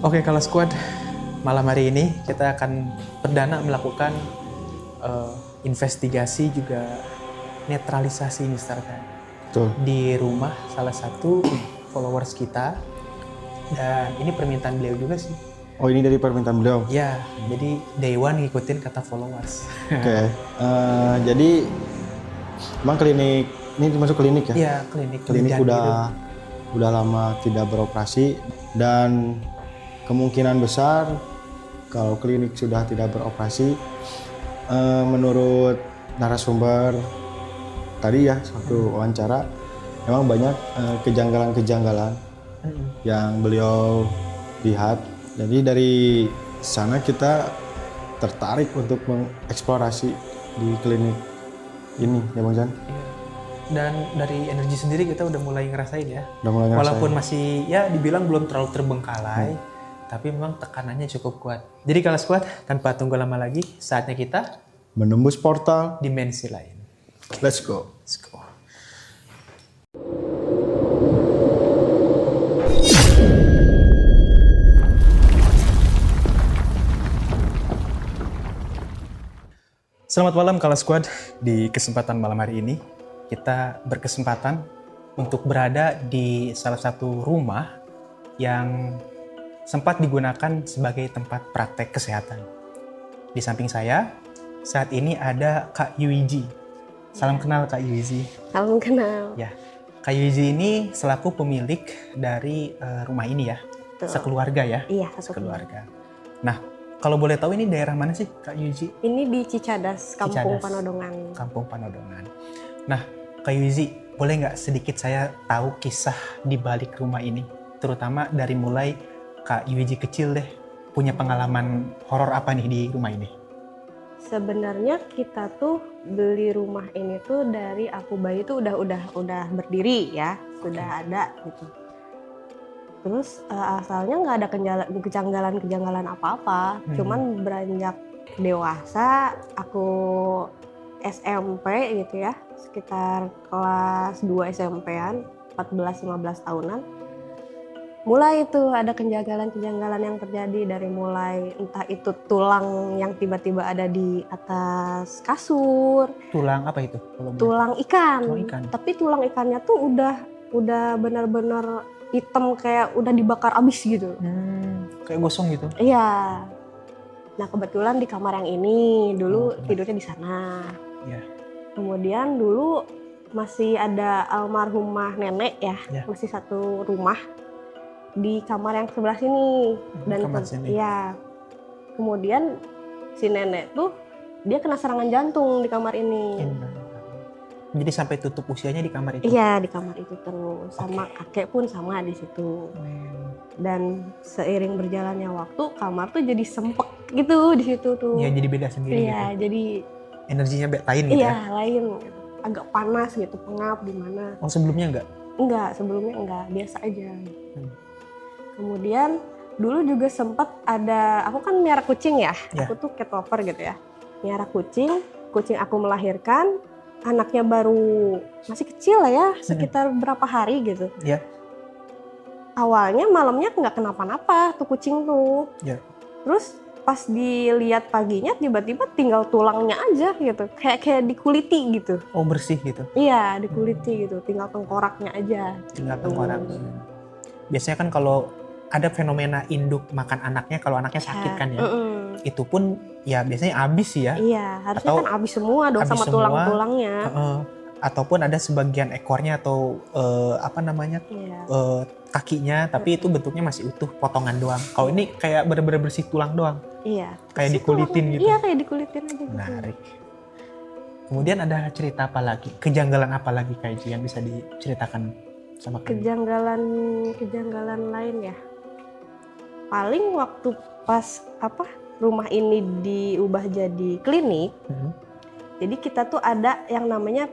Oke, kalau squad malam hari ini kita akan perdana melakukan investigasi juga netralisasi misalkan Betul. di rumah salah satu followers kita, dan ini permintaan beliau juga sih. Oh, ini dari permintaan beliau. Ya, jadi day one ngikutin kata followers. Oke. Jadi emang klinik ini termasuk klinik ya? Iya, klinik Klinik bidan gitu. udah lama tidak beroperasi dan kemungkinan besar kalau klinik sudah tidak beroperasi, menurut narasumber tadi ya satu wawancara, memang banyak kejanggalan-kejanggalan yang beliau lihat. Jadi dari sana kita tertarik untuk mengeksplorasi di klinik ini ya Bang Jan. Iya. Dan dari energi sendiri kita udah mulai ngerasain ya. Udah mulai ngerasain. Walaupun masih ya dibilang belum terlalu terbengkalai, tapi memang tekanannya cukup kuat. Jadi kalau squad, tanpa tunggu lama lagi, saatnya kita Menembus portal. dimensi lain. Let's go. Let's go. Selamat malam Kala Squad. Di kesempatan malam hari ini, kita berkesempatan untuk berada di salah satu rumah yang sempat digunakan sebagai tempat praktek kesehatan. Di samping saya, saat ini ada Kak Yuiji. Salam kenal Kak Yuiji. Salam kenal. Ya, Kak Yuiji ini selaku pemilik dari rumah ini ya, Betul. sekeluarga ya? Iya, Sekeluarga. Nah, kalau boleh tahu ini daerah mana sih Kak Yuiji? Ini di Cicadas, Kampung Cicadas. Panodongan. Kampung Panodongan. Nah, Kak Yuiji, boleh nggak sedikit saya tahu kisah di balik rumah ini? Terutama dari mulai Kak Yuiji kecil deh, punya pengalaman horor apa nih di rumah ini? Sebenarnya kita tuh beli rumah ini tuh dari aku bayi tuh udah berdiri ya, sudah ada gitu. Terus asalnya nggak ada kejanggalan apa-apa, cuman beranjak dewasa, aku SMP gitu ya, sekitar kelas 2 SMP-an, 14-15 tahunan, mulai itu ada kejanggalan-kejanggalan yang terjadi dari mulai entah itu tulang yang tiba-tiba ada di atas kasur, Tulang apa itu? Kalau boleh? tulang ikan. Tulang ikan. Tapi tulang ikannya tuh udah benar-benar hitam kayak udah dibakar abis gitu. Kayak gosong gitu? Iya. Nah kebetulan di kamar yang ini dulu tidurnya di sana. Iya. Kemudian dulu masih ada almarhumah nenek ya, Ya. masih satu rumah di kamar yang sebelah sini. Dan kamar sini. iya. Kemudian si nenek tuh dia kena serangan jantung di kamar ini. Jadi sampai tutup usianya di kamar itu? Iya, di kamar itu terus. Sama kakek pun sama di situ. Dan seiring berjalannya waktu, kamar tuh jadi sempek gitu di situ tuh. Iya, jadi beda sendiri Iya, gitu. jadi Energinya lain gitu iya, ya? lain. Agak panas gitu, pengap di mana. Oh, sebelumnya enggak? Enggak, sebelumnya enggak, biasa aja. Kemudian dulu juga sempat ada, aku kan miara kucing ya. Ya. Aku tuh cat lover gitu ya. Miara kucing aku melahirkan, anaknya baru masih kecil lah ya, sekitar berapa hari gitu. Ya. Awalnya malamnya nggak kenapa-napa tuh kucing tuh. Ya. Terus pas dilihat paginya tiba-tiba tinggal tulangnya aja gitu, kayak dikuliti gitu. Oh, bersih gitu? Iya, dikuliti gitu, tinggal tengkoraknya aja. Tinggal tengkorak. Biasanya kan kalau ada fenomena induk makan anaknya kalau anaknya sakit kan ya, itu pun ya biasanya habis sih ya. Iya, harusnya Atau kan habis semua dong habis sama semua, tulang-tulangnya. Ataupun ada sebagian ekornya atau Iya. kakinya, tapi itu bentuknya masih utuh, potongan doang. Kalau ini kayak bener-bener bersih tulang doang. Iya. Kayak dikulitin gitu. Iya, kayak dikulitin aja gitu. Menarik. Kemudian ada cerita apa lagi? Kejanggalan apa lagi Kak Iji yang bisa diceritakan sama kami? Kejanggalan lain ya. Paling waktu pas rumah ini diubah jadi klinik. Jadi kita tuh ada yang namanya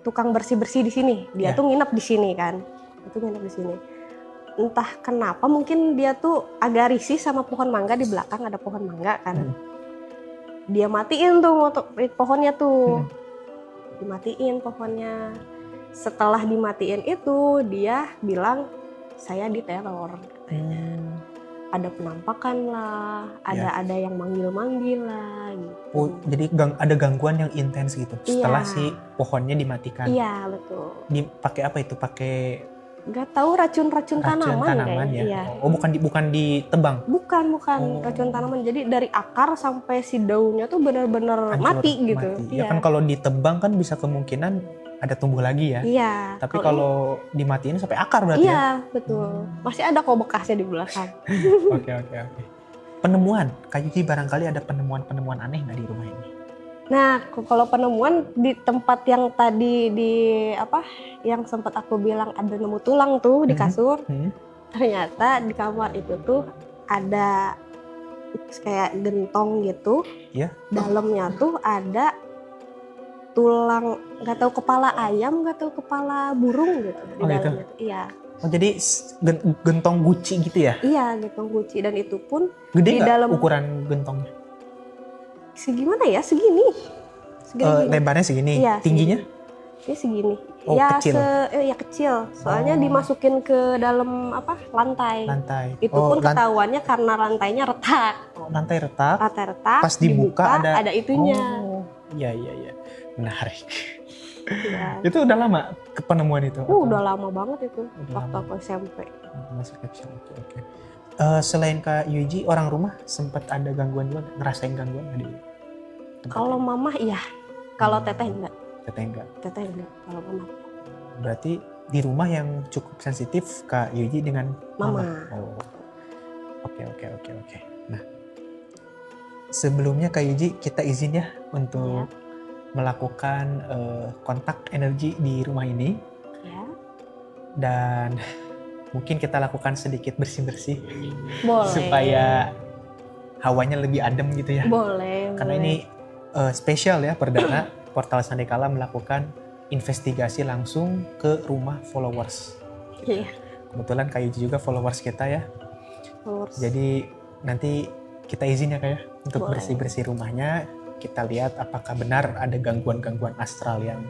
tukang bersih-bersih di sini. Dia tuh nginep di sini kan. Itu nginep di sini. Entah kenapa mungkin dia tuh agak risih sama pohon mangga di belakang, ada pohon mangga kan. Dia matiin tuh pohonnya tuh. Dimatiin pohonnya. Setelah dimatiin itu dia bilang saya diteror. ada penampakan lah, ada yang manggil-manggil lah gitu. Oh, jadi ada gangguan yang intens gitu setelah Iya. si pohonnya dimatikan. Iya betul. Dipakai apa itu? Pakai Nggak tahu racun-racun racun tanaman tanaman kayaknya. ya? Iya. Oh, bukan ditebang. Bukan Oh. racun tanaman. Jadi dari akar sampai si daunnya tuh benar-benar Hancur, mati gitu. Ya Iya. kan kalau ditebang kan bisa kemungkinan ada tumbuh lagi ya. Iya. Tapi kalau dimatiin sampai akar berarti ya? Iya betul. Masih ada kok bekasnya di belakang. Oke. Penemuan, Kak Yuji barangkali ada penemuan aneh nggak di rumah ini? Nah, kalau penemuan di tempat yang tadi yang sempat aku bilang ada nemu tulang tuh di kasur, ternyata di kamar itu tuh ada kayak gentong gitu. Iya. Dalamnya tuh ada tulang, nggak tahu kepala ayam, nggak tahu kepala burung gitu di Oh, gitu? dalamnya. Iya. Oh jadi gentong guci gitu ya? Iya, gentong guci, dan itu pun Gede di nggak dalam ukuran gentongnya? segimana ya? Segini gini. Lebarnya segini, Iya, tingginya? Ini segini. Oh, Ya kecil. ya kecil. Soalnya Oh. dimasukin ke dalam lantai. Lantai. Itu pun ketahuannya karena lantainya retak. Lantai retak. Lantai retak. Pas dibuka ada itunya. Oh, iya. Menarik. Ya. Itu udah lama penemuan itu? Udah lama banget itu. Udah Waktu lama. aku SMP. Masih kecil. Oke. Selain Kak Yuji, orang rumah sempat ada gangguan juga, ngerasain gangguan nggak di tempat Kalau ini? mama iya. Kalau teteh enggak. Teteh enggak. Teteh enggak. Kalau mama. Berarti di rumah yang cukup sensitif Kak Yuji dengan Mama. Oh. Oke. Nah, sebelumnya Kak Yuji kita izin ya untuk melakukan kontak energi di rumah ini, Ya. dan mungkin kita lakukan sedikit bersih-bersih Boleh. supaya hawanya lebih adem gitu ya. Boleh. Karena ini spesial ya, perdana Portal Sandekala melakukan investigasi langsung ke rumah followers. Iya. Kebetulan Kak Yuji juga followers kita ya. Followers. Jadi nanti kita izin ya Kak ya untuk Boleh. bersih-bersih rumahnya. Kita lihat apakah benar ada gangguan-gangguan astral yang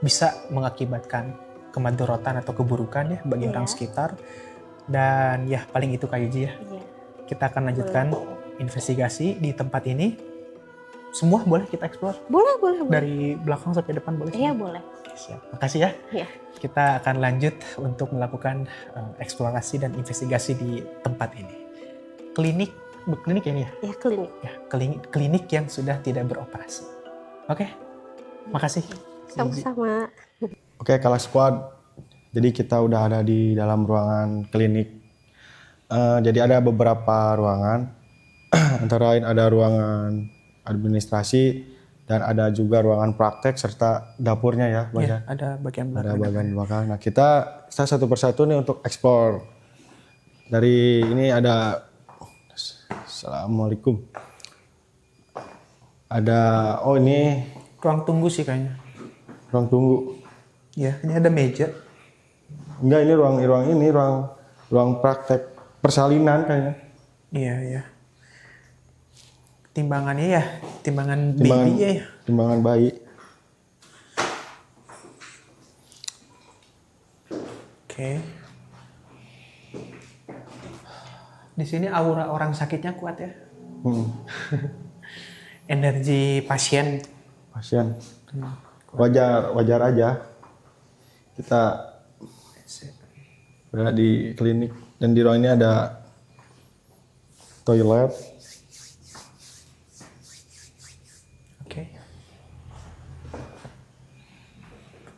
bisa mengakibatkan kemadorotan atau keburukan ya bagi Iya. orang sekitar. Dan ya paling itu Kak Yuji ya. Iya. Kita akan lanjutkan investigasi di tempat ini. Semua boleh kita eksplor Boleh. dari belakang sampai depan boleh. Iya, boleh. Siap. Makasih ya. Iya. Kita akan lanjut untuk melakukan eksplorasi dan investigasi di tempat ini. Klinik ya ini ya? Ya, klinik. Ya, klinik yang sudah tidak beroperasi. Oke, makasih. Sama-sama. Oke, Kala Squad. Jadi kita udah ada di dalam ruangan klinik. Jadi ada beberapa ruangan. Antara lain ada ruangan administrasi dan ada juga ruangan praktek serta dapurnya ya, Bang. Ya, ada bagian Ada belakang. bagian belakang. Nah, kita satu persatu nih untuk explore. Dari ini ada, Assalamualaikum. Ada, oh ini Ruang tunggu sih kayaknya. ruang tunggu. Ya, ini ada meja. Enggak, ini ruang praktek persalinan kayaknya. Iya. Timbangannya ya, timbangan baby ya. Timbangan bayi. Oke. Di sini aura orang sakitnya kuat ya. Energi pasien. Wajar aja. Kita berada di klinik dan di ruang ini ada toilet. Oke.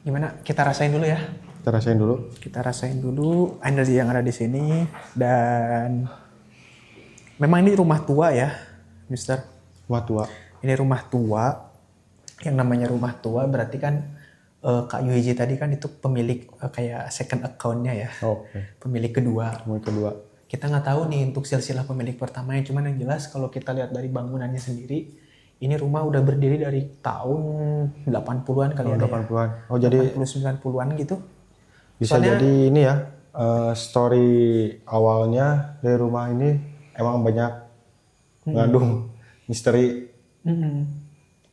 Gimana? Kita rasain dulu ya. Kita rasain dulu energi yang ada di sini, dan memang ini rumah tua ya, Mister. Rumah tua. Ini rumah tua. Yang namanya rumah tua berarti kan Kak Yuhiji tadi kan itu pemilik kayak second account-nya ya. Oke. Pemilik kedua. Rumah kedua. Kita nggak tahu nih untuk silsilah pemilik pertamanya, cuman yang jelas kalau kita lihat dari bangunannya sendiri, ini rumah udah berdiri dari tahun 80-an kali ya. 80-an. Oh, jadi 80-90-an gitu. bisa Soalnya- jadi ini ya, story awalnya dari rumah ini emang banyak mengandung misteri.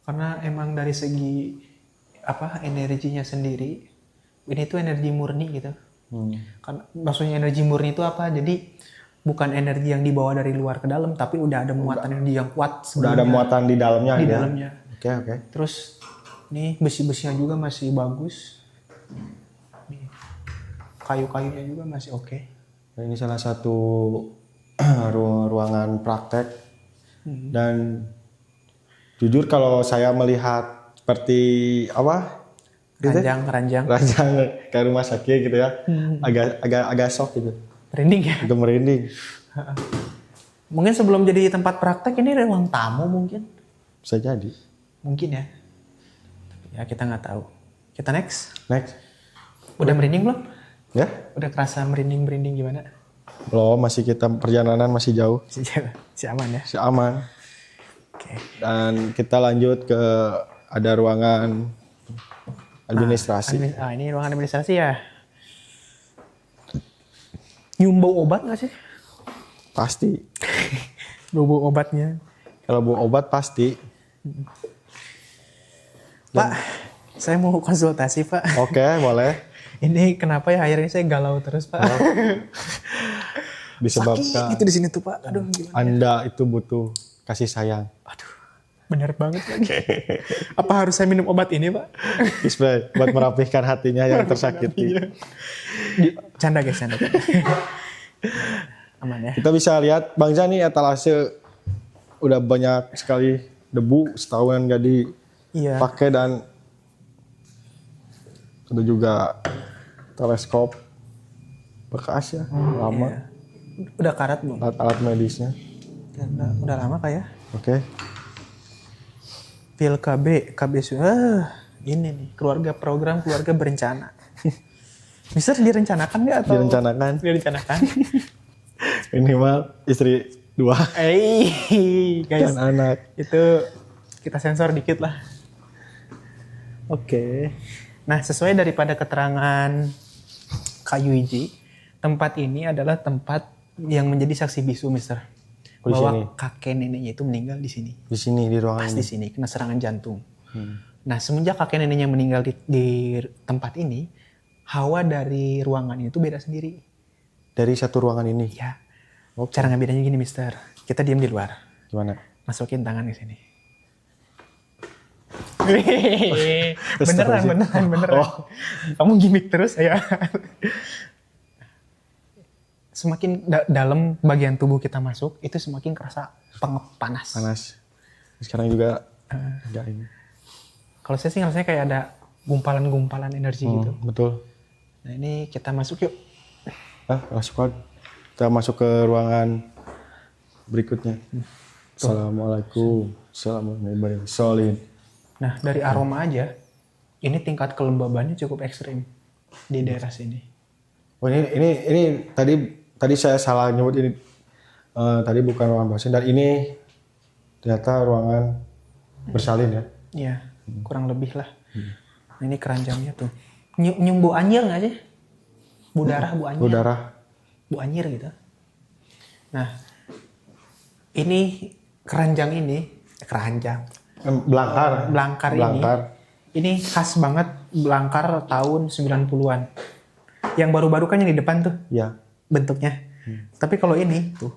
Karena emang dari segi energinya sendiri, ini tuh energi murni gitu. Kan maksudnya energi murni itu apa? Jadi bukan energi yang dibawa dari luar ke dalam, tapi udah ada muatan energi yang kuat Udah ada sebelumnya muatan di dalamnya di ya. dalamnya. Oke. Terus nih besi-besinya juga masih bagus. Nih, kayu-kayunya juga masih oke. Nah, ini salah satu ruangan praktek. Dan jujur kalau saya melihat seperti apa? Ranjang Kayak rumah sakit gitu ya. Agak shock gitu. merinding ya. Agak merinding. Mungkin sebelum jadi tempat praktek ini ruang tamu mungkin. Bisa jadi. Mungkin ya. Ya kita nggak tahu. Kita next. Next. Udah merinding belum? Ya? Udah kerasa merinding gimana? Belum, masih perjalanan masih jauh. Si aman ya. Masih aman. Oke. Dan kita lanjut ke ada ruangan administrasi. Ini ruangan administrasi ya. Nyium bau obat nggak sih? Pasti. Bau obatnya. Kalau bau obat pasti. Pak, saya mau konsultasi Pak. Oke, boleh. Ini kenapa ya akhirnya saya galau terus Pak? Disebabkan Sakit itu di sini tuh Pak. Aduh gimana? Anda itu butuh kasih sayang. Aduh, benar banget lagi. Apa harus saya minum obat ini Pak? Display buat merapihkan hatinya yang tersakiti. Canda guys, canda. Aman ya. Kita bisa lihat Bang Zani etalase udah banyak sekali debu setahunan gak dipakai dan ada juga teleskop bekas ya, lama. Iya. Udah karat belum? Alat medisnya. Udah lama kayak. Oke. Pil KB ini nih program keluarga berencana. Bisa direncanakan nggak atau? Direncanakan. Minimal istri 2 guys. dan anak. Itu kita sensor dikit lah. Oke. Nah, sesuai daripada keterangan Kak Yuiji, tempat ini adalah tempat yang menjadi saksi bisu, Mister. Di Bahwa sini? kakek neneknya itu meninggal di sini. Di sini di ruangan Pas ini. di sini kena serangan jantung. Nah, semenjak kakek neneknya meninggal di tempat ini, hawa dari ruangan itu beda sendiri. Dari satu ruangan ini. Ya. Cara ngebedainnya gini, Mister. Kita diam di luar. Gimana? Masukin tangan ke sini. Beneran. Oh. Kamu gimmick terus ya. Semakin dalam bagian tubuh kita masuk, itu semakin kerasa panas. Sekarang juga ada ini. Kalau saya sih rasanya kayak ada gumpalan-gumpalan energi gitu. Betul. Nah ini kita masuk yuk. Squad. Kita masuk ke ruangan berikutnya. Assalamualaikum. Assalamualaikum. Nah dari aroma aja, ini tingkat kelembabannya cukup ekstrim di daerah sini. Oh ini tadi saya salah nyebut ini. Tadi bukan ruangan basin dan ini ternyata ruangan bersalin ya. Iya, kurang lebih lah. Nah, ini keranjangnya tuh. Nyium bau anjir nggak sih? Bau darah, bau anjir. Bau darah. Bau anjir gitu. Nah, ini keranjang ini, belangkar ini khas banget belangkar tahun 90-an. Yang baru-baru kan yang di depan tuh. Ya. Bentuknya. Tapi kalau ini tuh.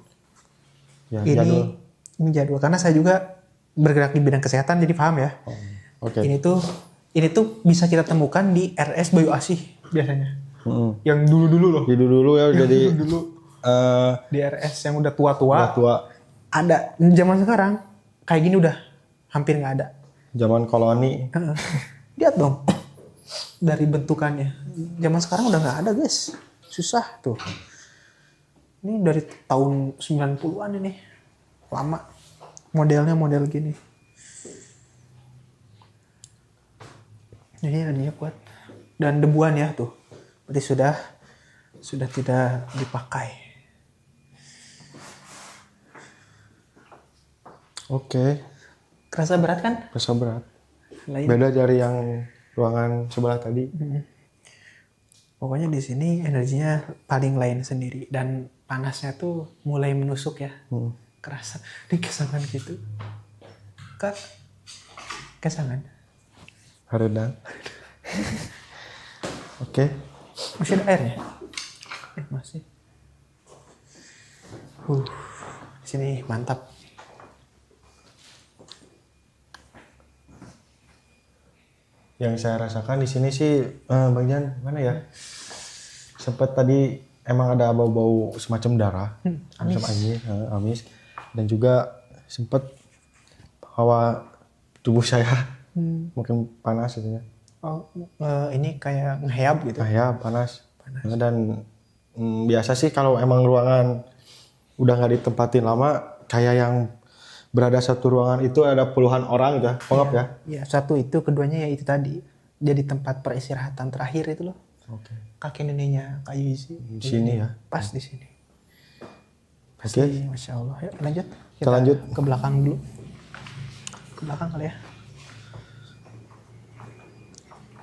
Ya, ini jadwal karena saya juga bergerak di bidang kesehatan jadi paham ya. Oke. Ini tuh bisa kita temukan di RS Bayu Asih biasanya. Yang dulu-dulu loh. Dulu ya jadi Di RS yang udah tua-tua. tua. Ada zaman sekarang kayak gini udah hampir nggak ada. Zaman koloni. Lihat dong dari bentukannya. Zaman sekarang udah nggak ada guys. Susah tuh. Ini dari tahun 90-an ini. Lama. Modelnya model gini. Ini energinya kuat. Dan debuan ya tuh. Berarti sudah tidak dipakai. Oke. Kerasa berat kan? Kerasa berat. Lain. Beda dari yang ruangan sebelah tadi. Pokoknya di sini energinya paling lain sendiri dan panasnya tuh mulai menusuk ya. Kerasa di kesangan gitu. Kak, kesangan. Haredan. Oke. Masih ada airnya? Masih. Di sini mantap. Yang saya rasakan di sini sih Bang Jan, mana ya? Sempat tadi emang ada bau-bau semacam darah, semacam amis, dan juga sempat hawa tubuh saya mungkin panas gitu ya. Oh, ini kayak ngeheap gitu. Nah, ya panas. Dan biasa sih kalau emang ruangan udah nggak ditempatin lama, kayak yang berada satu ruangan itu ada puluhan orang ya, pengap ya. Ya, satu itu, keduanya ya itu tadi. Jadi tempat peristirahatan terakhir itu loh. Oke. Kakek neneknya Kak Yuzi. Di sini ya. Pas di sini. Oke. Masya Allah. Yuk lanjut. Kita lanjut ke belakang dulu. Ke belakang kali ya.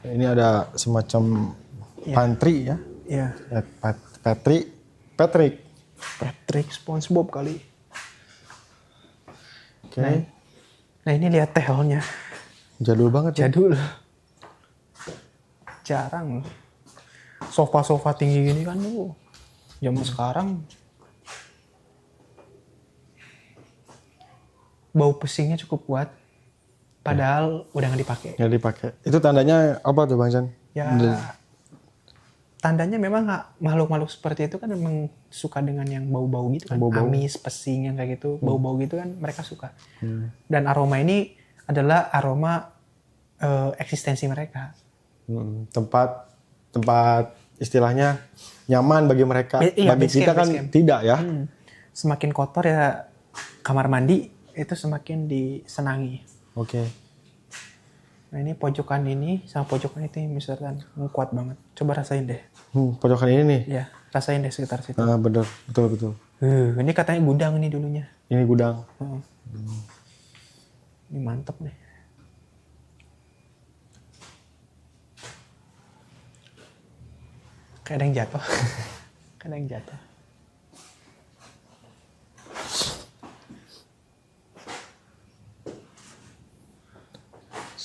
Ini ada semacam pantry ya. Iya. Patrick. SpongeBob kali. Oke. Nah ini lihat tehelnya. Jadul banget ya. Jadul. Jarang. Sofa-sofa tinggi gini kan lu. Zaman sekarang. Bau pesingnya cukup kuat. Padahal udah nggak dipakai. Nggak dipakai. Itu tandanya apa tuh Bang Jan? Ya. Tandanya memang makhluk-makhluk seperti itu kan memang suka dengan yang bau-bau gitu kan. Bau-bau. Amis, pesing yang kayak gitu. Bau-bau gitu kan mereka suka. Dan aroma ini adalah aroma eksistensi mereka. Tempat istilahnya nyaman bagi mereka. Iya, bagi kita kan tidak ya. Semakin kotor ya kamar mandi itu semakin disenangi. Oke. Nah ini pojokan ini sama pojokan itu misalkan kuat banget. Coba rasain deh. Pojokan ini nih. Ya, rasain deh sekitar situ. Bener, betul. Ini katanya gudang nih dulunya. Ini gudang. Ini mantep nih. Kayak ada yang jatuh. Kayak ada yang jatuh.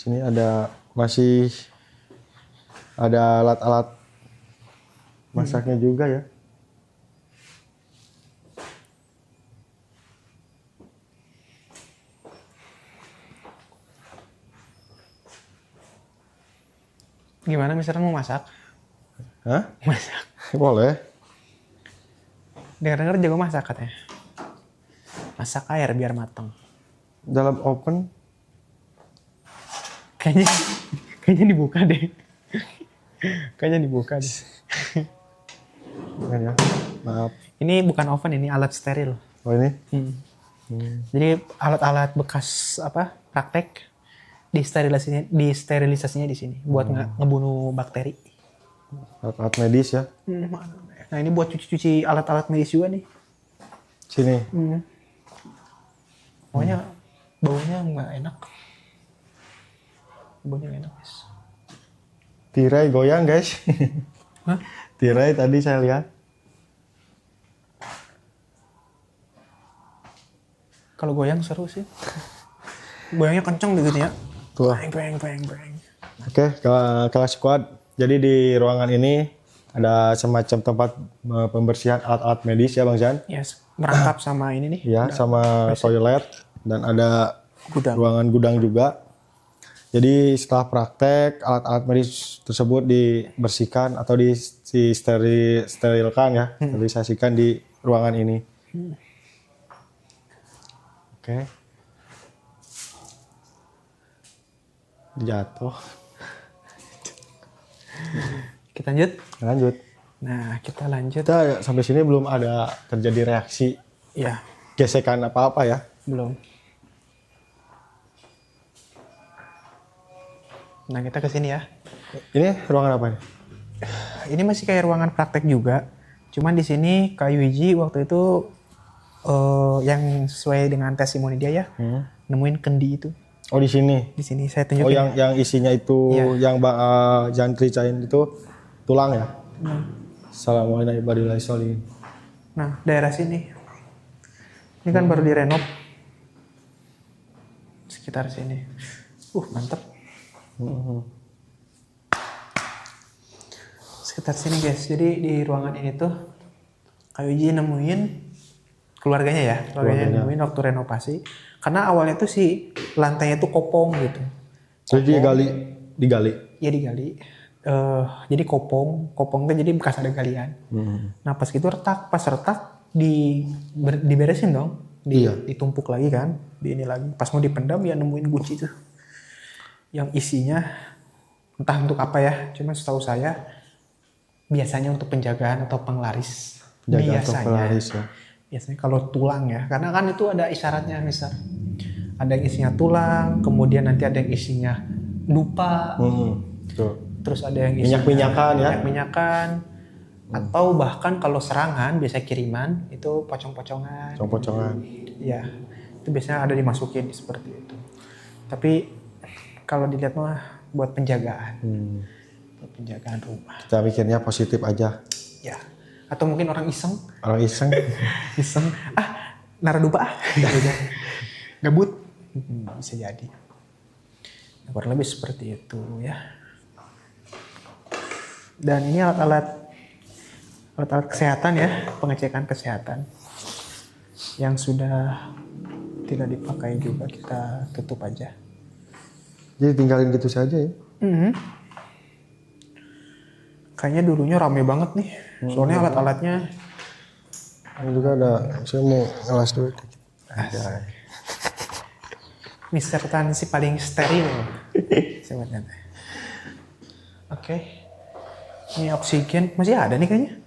Sini masih ada alat-alat masaknya juga ya. Gimana misalnya mau masak? Hah? Masak. Boleh. Dengar-dengar jago masak katanya. Masak air biar matang. Dalam oven. Kayaknya dibuka deh. Kayaknya dibuka deh. Bukan ya? Maaf. Ini bukan oven, ini alat steril. Oh ini? Jadi alat-alat bekas praktek disterilisasinya di sini buat ngebunuh bakteri. Alat-alat medis ya? Nah ini buat cuci-cuci alat-alat medis juga nih. Sini. Pokoknya baunya nggak enak. Baunya nggak enak guys. Tirai goyang guys. Hah? Tirai tadi saya lihat. Kalau goyang seru sih. Goyangnya kenceng gitu ya. Tuh. Bang. Oke, kelas squad. Jadi di ruangan ini ada semacam tempat pembersihan alat-alat medis ya Bang Jan? Yes, merangkap sama ini nih. Ya, sama toilet dan ada ruangan gudang juga. Jadi setelah praktek alat-alat medis tersebut dibersihkan atau disterilkan ya, sterilisasikan di ruangan ini. Oke. Jatuh. Kita lanjut. Nah, kita lanjut. Kita sampai sini belum ada terjadi reaksi Ya, gesekan apa-apa ya. belum. Nah, kita ke sini ya. Ini ruangan apa nih? Ini masih kayak ruangan praktek juga. Cuman di sini Kak Yuji waktu itu yang sesuai dengan testimoni dia ya, nemuin kendi itu. Oh di sini. Di sini saya tunjukin. Oh yang isinya itu yang jangan ceritain itu tulang ya. Assalamualaikum warahmatullahi wabarakatuh. Nah daerah sini. Ini kan baru direnov. Sekitar sini. Mantap. Sekitar sini guys. Jadi di ruangan ini tuh Kak Yuji nemuin keluarganya ya, keluarganya nemuin waktu renovasi. Karena awalnya tuh si lantainya tuh kopong gitu. Jadi digali. Ya digali. Jadi kopong kan jadi bekas ada galian. Nah pas gitu pas retak diberesin dong, ditumpuk lagi kan, di ini lagi. Pas mau dipendam ya nemuin guci tuh, yang isinya entah untuk apa ya, cuma setahu saya biasanya untuk penjagaan atau penglaris. Biasanya kalau tulang ya, karena kan itu ada isyaratnya misal. Ada yang isinya tulang, kemudian nanti ada yang isinya dupa, terus ada yang isinya minyak-minyakan, atau bahkan kalau serangan biasa kiriman itu pocong-pocongan. Ya, itu biasanya ada dimasukin seperti itu. Tapi kalau dilihat mah buat penjagaan, buat penjagaan rumah. Kita mikirnya positif aja. Ya, atau mungkin orang iseng. Iseng. Nara dupa gabut. Bisa jadi. Nah, kurang lebih seperti itu ya. Dan ini alat-alat kesehatan ya, pengecekan kesehatan yang sudah tidak dipakai juga kita tutup aja. Jadi tinggalin gitu saja ya? Kayaknya dulunya rame banget nih, soalnya alat-alatnya. Ini juga ada, saya mau ngelas dulu. Mister Tan si paling steril. Oke. Ini oksigen masih ada nih kayaknya.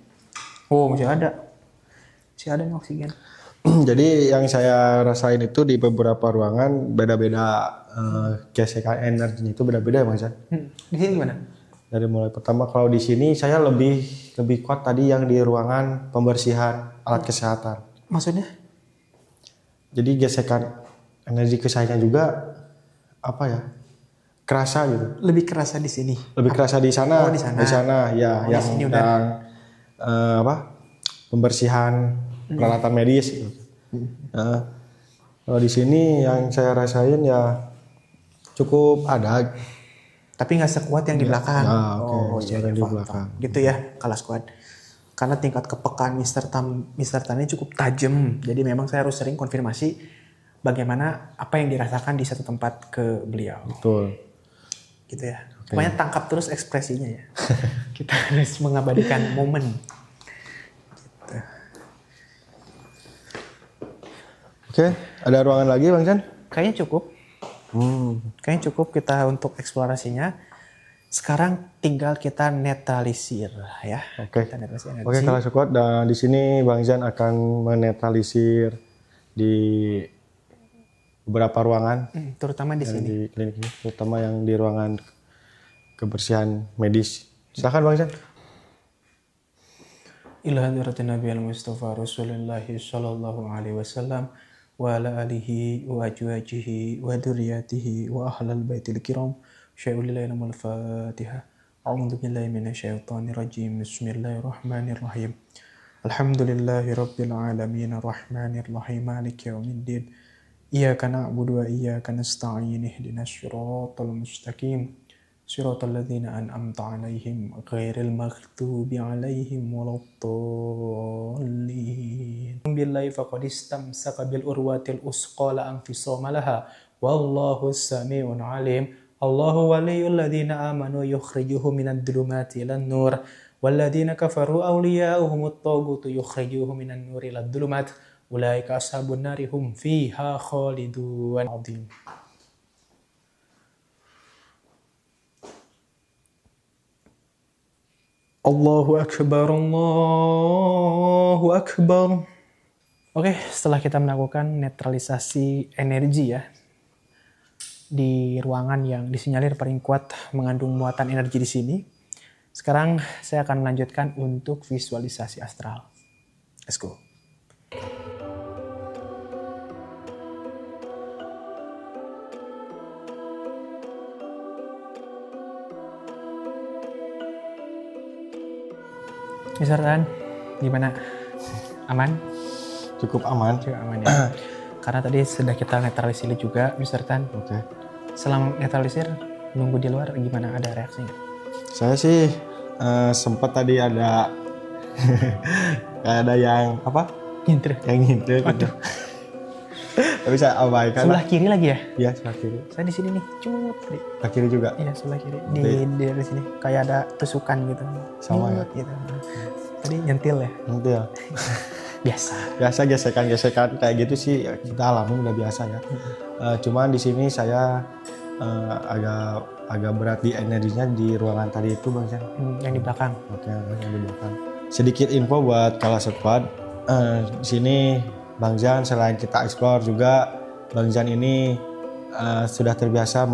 Oh masih ada. Masih ada nih oksigen. Jadi yang saya rasain itu di beberapa ruangan beda-beda gesekan energinya itu beda-beda ya Bang San. Di sini gimana? Dari mulai pertama kalau di sini saya lebih kuat tadi yang di ruangan pembersihan alat kesehatan. Maksudnya? Jadi gesekan energi ke saya juga apa ya? Kerasa gitu. Lebih kerasa di sini. Lebih kerasa di sana. Oh, di sana. Di sana ya, yang sini pembersihan peralatan medis gitu. Kalau di sini yang saya rasain ya cukup ada. Tapi nggak sekuat yang di belakang. Yang di belakang. Gitu ya, Kala Squad. Karena tingkat kepekaan Mister Tan ini cukup tajam. Jadi memang saya harus sering konfirmasi bagaimana apa yang dirasakan di satu tempat ke beliau. Betul. Gitu ya. Pokoknya tangkap terus ekspresinya ya. Kita harus mengabadikan momen. Gitu. Oke, ada ruangan lagi Bang Chan? Kayaknya cukup. Kayaknya cukup kita untuk eksplorasinya. Sekarang tinggal kita netralisir ya. Oke. Kita netralisir energi. Oke, Kala Squad, dan di sini Bang Zan akan menetralisir di beberapa ruangan, terutama di sini. Di klinik ini, terutama yang di ruangan kebersihan medis. Silakan Bang Zan. Ila hadratin Nabi al-Mustafa Rasulullah sallallahu alaihi wasallam wa ala alihi wa azwajihi wa dzurriyyatihi wa ahlal baitil kiram. Syai'ul ilainamul Fatihah. A'udzu billahi minasyaitonir rajim. Bismillahirrahmanirrahim. Alhamdulillahi rabbil alamin arrahmanir rahim maliki yaumiddin. Iyyaka na'budu wa iyyaka nasta'in ihdinas siratal mustaqim. Siratal ladzina an'amta 'alaihim ghairil maghdubi 'alaihim waladdallin. Billahi faqad istamsaka bil urwatil usqa la anfisama laha wallahu samii'un 'alim. Allahu waliyyul ladzina amanu yukhrijuhum minadh dhulumati ilan nur walladzina kafaru awliya'uhumut taghutu yukhrijuhum minan nuri ilad dhulumat. Ulaika ashabun nari hum fiha khalidun. Azim. Allahu akbar, Allahu akbar. Oke, setelah kita melakukan netralisasi energi ya di ruangan yang disinyalir paling kuat mengandung muatan energi di sini, sekarang saya akan melanjutkan untuk visualisasi astral. Let's go. Mister Tan, gimana? Aman? Cukup aman. Cukup aman ya. Karena tadi sudah kita netralisir juga, Mister Tan. Oke. Selama netralisir, nunggu di luar gimana? Ada reaksinya? Saya sih sempat tadi ada ada yang apa? Ngintir. yang ngintip gitu. Tapi saya abaikan. Sebelah kiri lagi ya? Iya, sebelah kiri. Saya di sini nih, cut. Sebelah kiri juga. Iya, sebelah kiri. Di sini kayak ada tusukan gitu. Sama ya? Nyut gitu. Tadi nyentil ya? Nanti ya. Biasa. Biasa gesekan kayak gitu sih ya, kita alami udah biasa ya. Cuman di sini saya agak berat di energinya di ruangan tadi itu Bang Jan. Yang di belakang. Oke, yang di belakang. Sedikit info buat Kala Squad. Di sini Bang Jan selain kita explore juga Bang Jan ini sudah terbiasa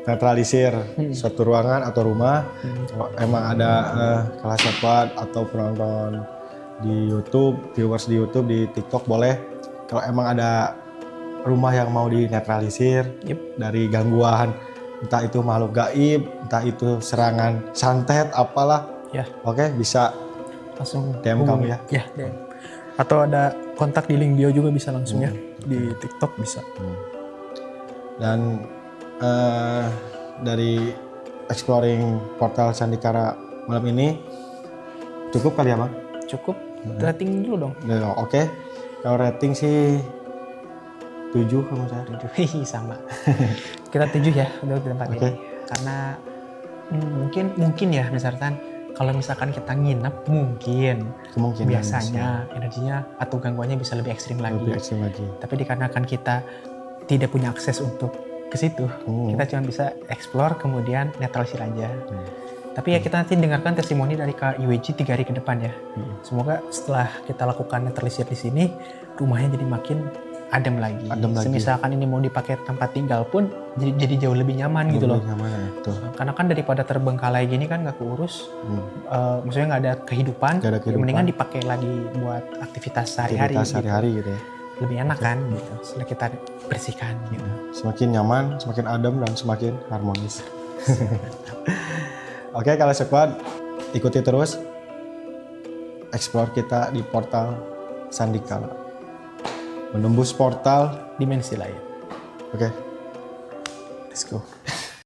netralisir suatu ruangan atau rumah. Kalau emang ada Kala Squad atau penonton di YouTube, viewers di YouTube, di TikTok boleh. Kalau emang ada rumah yang mau dinetralisir dari gangguan, entah itu makhluk gaib, entah itu serangan santet, apalah. Ya. Oke, bisa Langsung DM kamu ya. Ya, DM. Atau ada kontak di link bio juga bisa langsung ya. Di TikTok bisa. Dan dari exploring portal Sandikara malam ini cukup kali ya Bang? Cukup. Rating dulu dong. Oke. Kalau rating sih 7 kalau saya. 7. Sama. Kita 7 ya untuk tempat ini. Karena mungkin ya misalkan kalau misalkan kita nginep mungkin biasanya energinya atau gangguannya bisa lebih ekstrim lagi. Tapi dikarenakan kita tidak punya akses untuk ke situ, kita cuma bisa explore kemudian netralisir aja. Tapi ya kita nanti dengarkan testimoni dari Kak UWG 3 hari ke depan ya. Semoga setelah kita lakukan netralisir di sini, rumahnya jadi makin adem lagi. Semisalkan ini mau dipakai tempat tinggal pun jadi jauh lebih nyaman gitu loh. Karena kan daripada terbengkalai gini kan nggak keurus, maksudnya nggak ada kehidupan. Mendingan dipakai lagi buat aktivitas sehari-hari gitu ya. Lebih enak kan gitu. Setelah kita bersihkan gitu. Semakin nyaman, semakin adem dan semakin harmonis. Oke, Kala Squad, ikuti terus explore kita di portal Sandikala. Menembus portal dimensi lain. Oke. Let's go.